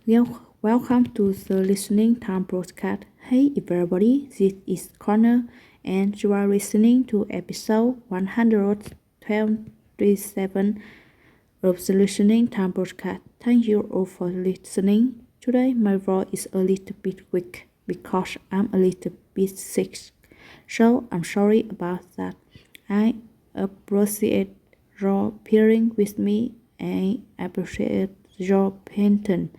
Welcome to the Listening Time broadcast. Hey everybody, this is Connor, and you are listening to episode 127 of the Listening Time broadcast. Thank you all for listening. Today my voice is a little bit weak because I'm a little bit sick, so I'm sorry about that. I appreciate your peering with me and appreciate your painting.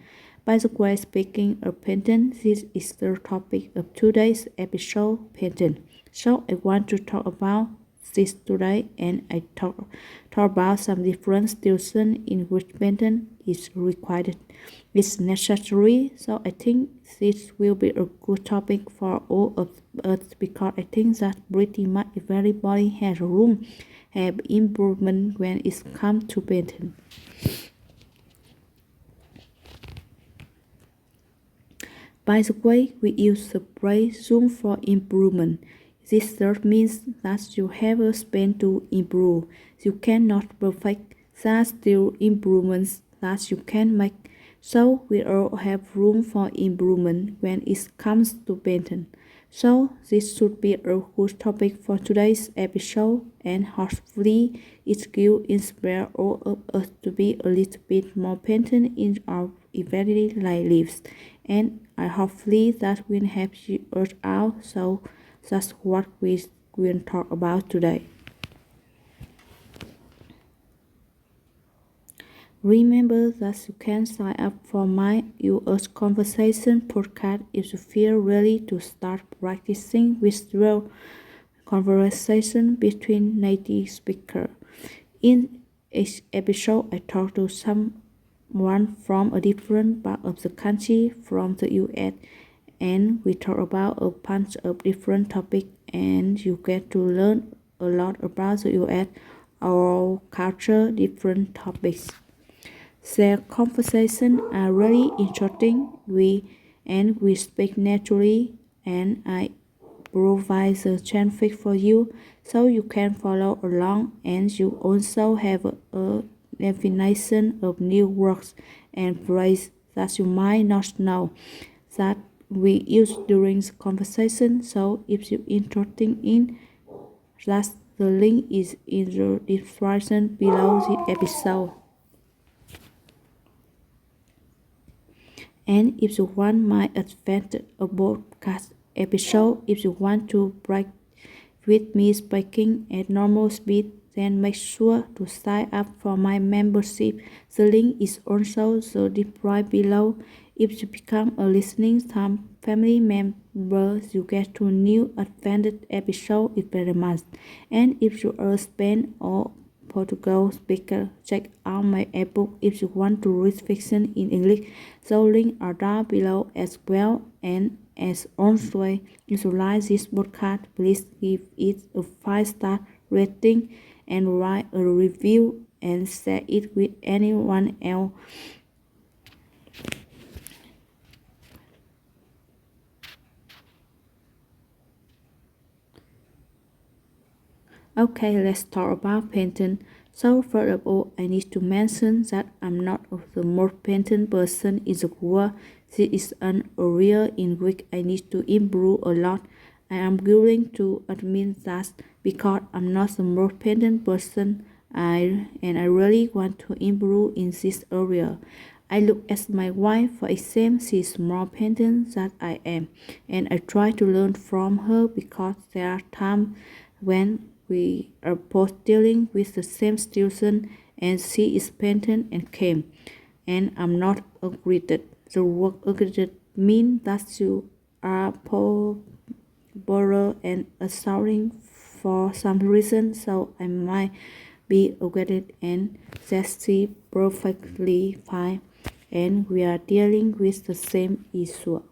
By the way, speaking of painting, this is the topic of today's episode, painting. So I want to talk about this today, and I talk about some different situations in which painting is required. It's necessary, so I think this will be a good topic for all of us because I think that pretty much everybody has room, have improvement when it comes to painting. By the way, we use the phrase room for improvement. This term means that you have a space to improve. You cannot perfect, that still improvements that you can make. So we all have room for improvement when it comes to painting. So this should be a good topic for today's episode, and hopefully it will inspire all of us to be a little bit more painting in our everyday lives. And I hopefully that will help you out. So that's what we will talk about today. Remember that you can sign up for my US Conversation podcast if you feel ready to start practicing with real conversation between native speakers. In each episode, I talk to someone from a different part of the country from the US, and we talk about a bunch of different topics, and you get to learn a lot about the US, our culture, different topics. Their conversations are really interesting. We speak naturally, and I provide the traffic for you so you can follow along, and you also have a definition of new words and phrases that you might not know that we use during the conversation. So if you're interested in that, the link is in the description below the episode. And if you want my advanced podcast episode, if you want to break with me speaking at normal speed, then make sure to sign up for my membership. The link is also the description below. If you become a listening time family member, you get to new advanced episode every month. And if you are Spain or Portugal speaker, check out my ebook if you want to read fiction in English. The links are down below as well. And as always, if you like this podcast, please give it a 5-star rating and write a review and share it with anyone else. Okay, let's talk about painting. So first of all, I need to mention that I'm not the most painting person in the world. This is an area in which I need to improve a lot. I am willing to admit that because I'm not the most painting person, I really want to improve in this area. I look at my wife, for example, she's more painting than I am, and I try to learn from her because there are times when we are both dealing with the same situation, and she is painting and calm, and I'm not aggravated. The word aggravated means that you are bored and shouting for some reason, so I might be aggravated, and that's perfectly fine, and we are dealing with the same issue.